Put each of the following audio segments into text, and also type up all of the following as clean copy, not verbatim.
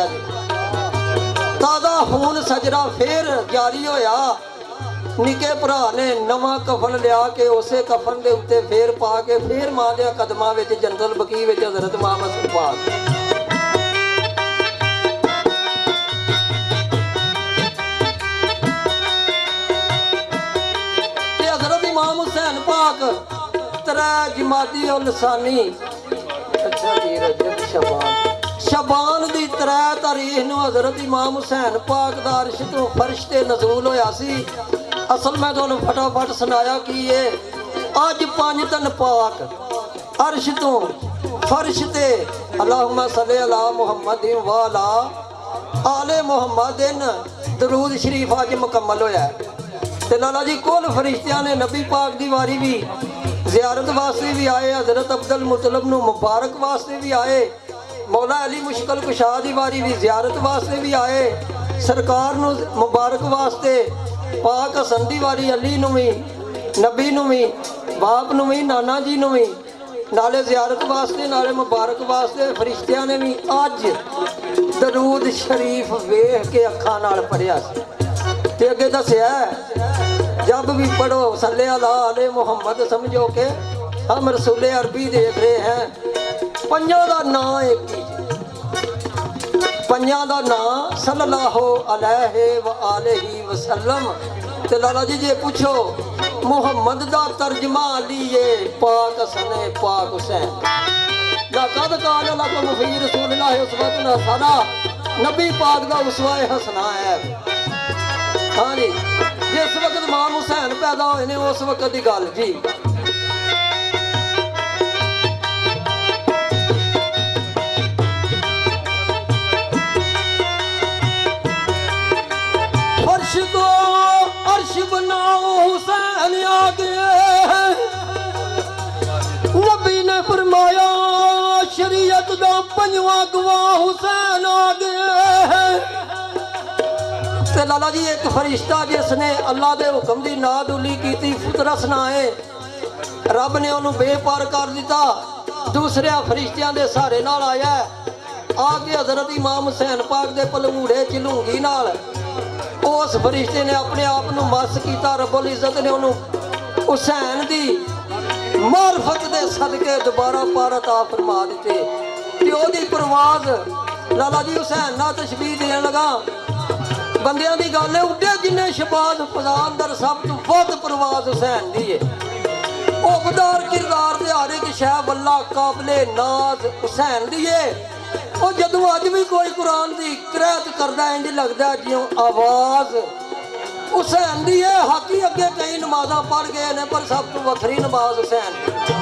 आया जी। ताज़ा खून सजरा फिर जारी होया। निके भरा ने नवा कफन लिया के उसे कफन के उत्ते फिर पा के फिर मां दे कदमां विच जंतल बकी विच हज़रत इमाम हसन पाक ते हज़रत इमाम हुसैन पाक त्रै जमाती उल लसानी अच्छा जी रजब शबान दी 3 तारीख नूं हज़रत इमाम हुसैन पाक दा अर्श तो फर्श ते नज़ूल होया सी। असल मैं तुहानूं फटाफट सुनाया कि ये अज 5 दिन पाक अर्श तो फर्श ते अल्लाहुम्मा सल्ली अला मुहम्मदिन व अला आले मुहम्मदिन दरूद शरीफ अज मुकम्मल होया ते लाला जी कुल फरिश्तियां ने नबी पाक दी वारी भी ज़ियारत वास्ते भी आए। हज़रत अब्दुल मुतलब नूं मुबारक वास्ते भी आए। मौला अली मुश्किल कुशा दी वारी भी ज़ियारत वास्ते भी आए। सरकार नूं मुबारक वास्ते पाक हसन दी वारी अली नूं भी नबी नूं भी बाप नूं भी नाना जी नूं भी नाले ज़ियारत वास्ते नाले मुबारक वास्ते फरिश्तियां ने भी अज दरूद शरीफ वेख के अखां नाल पढ़िया ते अगे दस्सिया जब भी पढ़ो सल्ले अला आले मुहम्मद समझो के हम रसूल अरबी देख रहे हैं। पंजा दा नां एक ही पंजा दा नां सल्लल्लाहु अलैहि व आलिहि वसल्लम ते लाला जी जे पूछो मुहम्मद दा तर्जमा लिए पाक हसन पाक हुसैन दा कद काल लकुम फी रसूलिल्लाह उसवतुन हसना नबी पाक दा उसवा हसना है। हाँ जी जिस वक्त इमाम हुसैन पैदा होए ने उस वक्त की गल जी। फर्श को अर्श बनाओ हुसैन आ गए। नबी ने फरमाया शरीयत दा पंजवा गवाह हुसैन आ गए। ते लाला जी एक फरिश्ता जिसने अल्लाह के हुक्म की नादुली की फुतरस नाए रब ने उन्होंने बेपार कर दिता। दूसरे फरिश्तियां के सहारे नाल आया आके हज़रत इमाम हुसैन पाक के पलूड़े चिलूंगी नाल उस फरिश्ते ने अपने आप को मस किया। रब्बुल इज़्ज़त ने उन्होंने हुसैन की मार्फत के सदके दोबारा पार अता फरमा दिते ते ओदी परवाज़ लाला जी हुसैन ना तशबीह देने लगा। बंदियां दी गल है उड्डे जिन्ने शबाज फजा अंदर सब तो वध परवाज़ हुसैन दी है। उबदार किरदार ते हर एक शै वल्ला काबले नाज हुसैन दी है। और जदों अज भी कोई कुरान की किरात करदा इंज लगदा जियों आवाज़ हुसैन दी है। हाकी अगे कई नमाज़ां पढ़ गए ने पर सब तो वखरी नमाज हुसैन दी।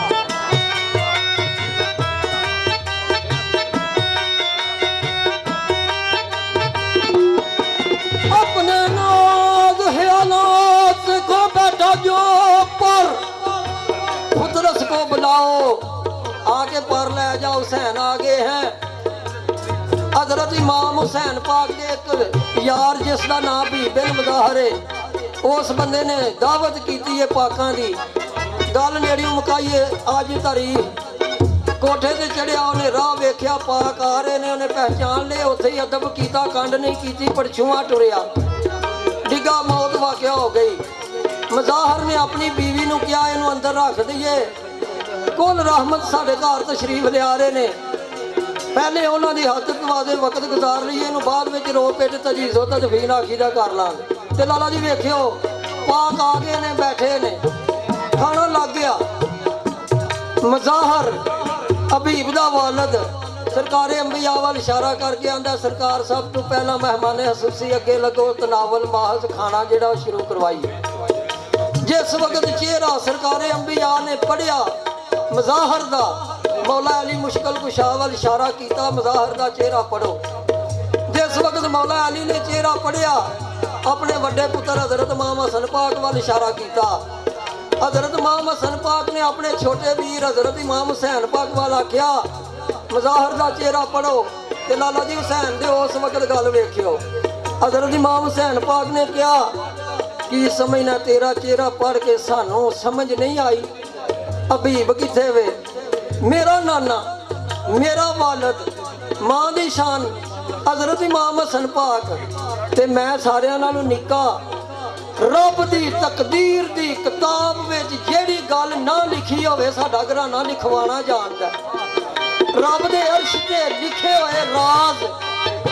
अपने नाज ख्यालात को बैठा जो पर फुतरस को बुलाओ आके पर ले जाओ हुसैन आ गए हैं। हज़रत इमाम हुसैन पाक के एक यार जिसका नाम भी बिन मुदाहर है उस बंदे ने दावत की है पाकां दी गल नेड़ी मुकाईए अज तारीख कोठे ते चढ़िया उन्हें राह वेख्या पाक आ रहे ने उन्हें पहचान लिया उत्थे ही अदब कीता कंड नहीं की पर छुआ टुरिया डिगा मौत वाक़या हो गई। मुजाहर ने अपनी बीवी नूं कहा इनू अंदर रख दईए कुल रहमत साडे घर तशरीफ लिया रहे ने पहले उन्होंने हरकत वादे वक्त गुजार लीए इनू बाद में रो पिट तजीज़ो तदफीन आखी दा कर लांगे। ते लाला जी वेख्यो पाक आ गए ने बैठे ने खाना लग गया। मुजाहर हबीब दा वालद सरकार अंबिया वाल इशारा करके आंदा सरकार सब तो पहला मेहमान हसूसी अगे लगो तनावल माहज खाना जेड़ा शुरू करवाई। जिस वक्त चेहरा सरकार अंबिया ने पढ़िया मुजाहर दा मौला अली मुश्किल कुशा वाल इशारा किया मुजाहर दा चेहरा पढ़ो। जिस वक्त मौला अली ने चेहरा पढ़िया अपने वड्डे पुत्र हज़रत इमाम हसन पाक वाल इशारा किया। हज़रत इमाम हसन पाक ने अपने छोटे वीर हज़रत इमाम हुसैन पाक वाल आख्या मुजाहर का चेहरा पढ़ो। ते लाला जी हुसैन दे उस वक्त गल वेख्यो। हज़रत इमाम हुसैन पाक ने कहा कि समझना तेरा चेहरा पढ़ के सानू समझ नहीं आई। हबीब किथे वे मेरा नाना मेरा वालद मां दी शान हजरत इमाम हसन पाक ते मैं सारियां नालों निक्का रब दी तकदीर दी किताब विच जेड़ी गल ना लिखी होवे साडा घराना लिखवाना जानदा रब दे अर्श ते लिखे हुए राज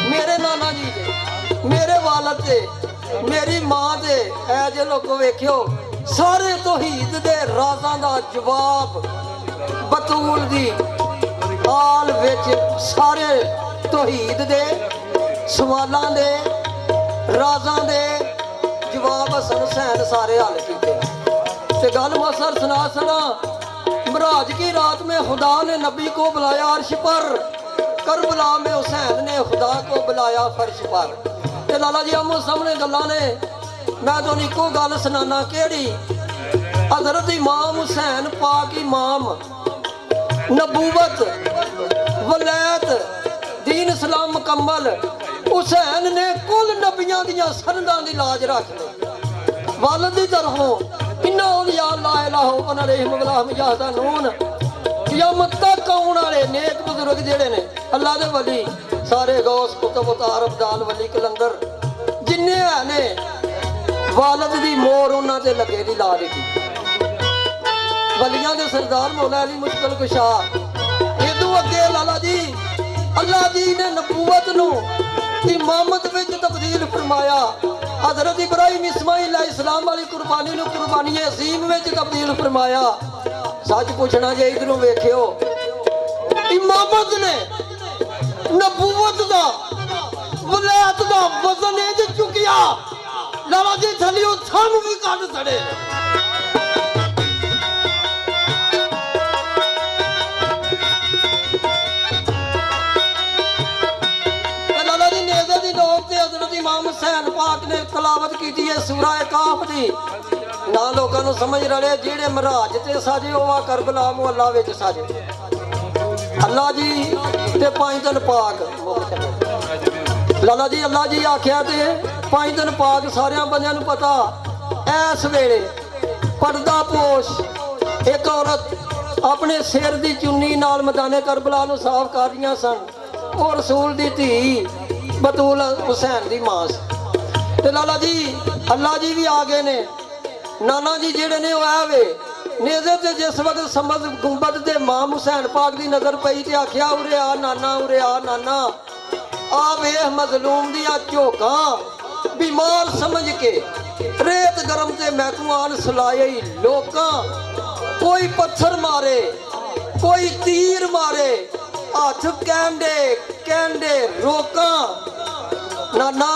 मेरे नाना जी दे मेरे वालद दे मेरी मां दे ऐ जे लोगो वेखियो सारे तौहीद दे राजां दा जवाब बतूल दी हाल विच सारे तौहीद दे सवालां दे राजां दे जवाब हसन हुसैन सारे हल कीते ते गल मसर सुना सुना महराज की रात में खुदा ने नबी को बुलाया अर्श पर करबला में हुसैन ने खुदा को बुलाया फर्श पर ते लाला जी आमो सामने गल्लां ने मैं तो इको गल सुनाना केड़ी हजरत इमाम हुसैन पाक इमाम नबूवत वलैत दीन इस्लाम मुकम्मल हुसैन ने कुल नबियां दियां सरदां दी लाज रख ली वालिद दी तरफों इन्ना औलिया ला इलाहा इल्लल्लाह अलैहिम वलहम यहज़नून क़यामत तक आउण वाले नेक बुजुर्ग जेड़े ने अल्लाह दे वली सारे गौस कुतुब तार अब्दाल वली कलंदर जिन्ने है ने वालिद दी मोर उन्हां ते लगे दी ला दी वलियां दे सरदार मौला अली मुश्किल कुशा इदू अगे लाला जी अल्लाह जी ने नबूवत नूं इमामत विच तब्दील फरमाया हजरत इब्राहिम इस्माइल अलैहिस्सलाम वाली कुर्बानी नूं कुर्बानी अजीम विच तब्दील फरमाया सच पूछना जे इधरों वेखियो इमामत ने नबूवत दा वलायत दा वजन इंज चुकिया लाला जी थलियो थम भी कट सड़े इमाम हुसैन पाक ने तलावत की है सूरा काफ दी ना लोगों को समझ रहे जेड़े महराज ते साजे ओवा करबला मुहल्ला विच साजे अल्लाह जी ते पांच दिन पाक लाला जी अल्लाह जी आख्या ते पांच दिन पाक सारे बंदियां नूं पता ऐस वेले पर्दा पोश एक औरत अपने सिर दी चुन्नी नाल मैदाने करबला नूं साफ कर रहीआं सन और रसूल दी धी बतूल हुसैन दी मां ते लाला जी अल्लाह जी भी आ गए ने नाना जी जेड़े ने वे नेज़े ते जिस वक्त समझ गुंबद ते इमाम हुसैन पाक दी नजर पई ते आख्या उरे आ नाना आ वेख मजलूम दी झोकां बीमार समझ के रेत गरम ते महकूआन सलाए लोकां कोई पत्थर मारे कोई तीर मारे हाथ कैंडे रोका नाना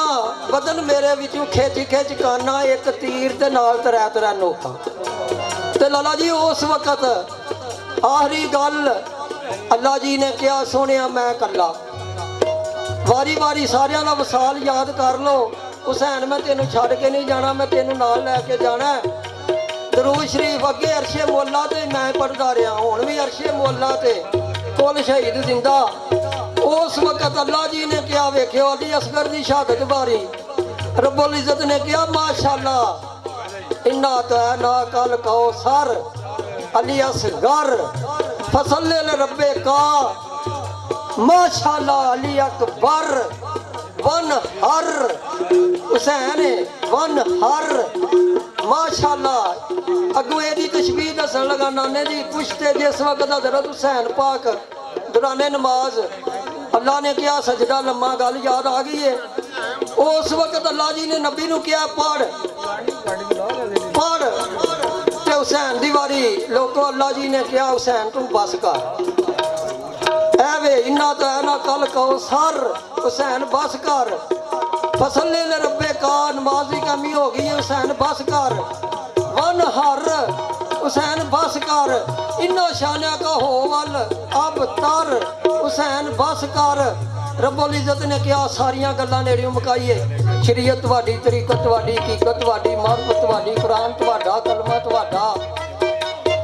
बदन मेरे विचों खिच काना एक तीर ते नाल त्रै नोका ते लाला जी उस वक्त आखिरी गल अल्लाह जी ने कहा सोनिया मैं कला वारी वारी सारियां दा वसाल याद कर लो हुसैन मैं तेनू छड़ के नहीं जाना मैं तेनू नाल लैके जाना दरूद शरीफ अगे अरशे मोला ते मैं पढ़दा रहा हुण भी अरशे मोला ते कुल शहीद जिंदा उस वक्त अल्लाह जी ने क्या वेख्यो अली असगर की शहादत बारी रब्बुल इज्जत ने कहा माशाअल्लाह इन्ना तैना कल कहो सर अली असगर फसल रब्बे का माशाअल्लाह अली अकबर वन हर हुसैन वन हर माशाअल्लाह अगू एदी तशबीह दसन लगा नाने दी पुश्ते जिस वक्त हज़रत हुसैन पाक दौराने नमाज अल्लाह ने कहा सजदा लम्मा गल याद आ गई है उस वक्त अल्लाह जी ने नबी नूं कहा पढ़ ते हुसैन दी वारी लोगों अल्लाह जी ने कहा हुसैन तू बस कर ऐवे इन्ना तो है ना कल कहो सर हुसैन बस कर फसल ले रब्बे का नमाज की कमी हो गई है हुसैन बस कर वन हर हुसैन बस कर इन्ना शानिया का हो वल अब तर हुसैन बस कर रब्बुल इज्जत ने कहा सारियां गल्लां नेड़ियों मुकाईए शरीयत तुहाडी तरीकत तुहाडी हकीकत तुहाडी मार्फत तुहाडी कुरान तुहाडा कलमा तुहाडा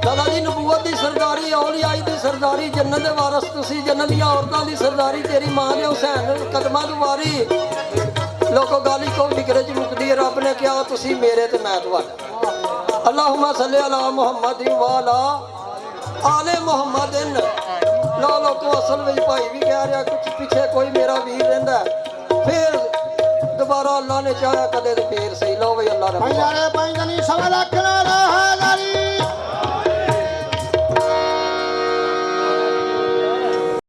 लाला जी नबूवत दी सरदारी औलियाई दी सरदारी जन्नत दे वारस तुसी जन्नत दी औरतां दी सरदारी तेरी मां ने हुसैन कदमां दी वारी लोगों गाली को फिक्र च मुकदी है रब ने कहा तुसी मेरे ते मैं तुहाडा अल्लाहुम्मा सल्ली अला मुहम्मद व अला आले मुहम्मदिन ਲੋ ਲੋਕੋ ਅਸਲ ਵਿੱਚ ਭਾਈ ਵੀ ਕਹਿ ਰਿਹਾ ਕੁਝ ਪਿੱਛੇ ਕੋਈ ਮੇਰਾ ਵੀਰ ਰਹਿੰਦਾ ਫਿਰ ਦੁਬਾਰਾ ਅੱਲਾ ਨੇ ਚਾਹਿਆ ਕਦੇ ਤੇ ਫੇਰ ਸਹੀ ਲਓ ਬਈ ਅੱਲਾ ਭਾਈ ਰੱਖਾ ਨਾਲੇ ਭਾਈ ਜਨੀ 1.25 ਲੱਖ ਨਾਲ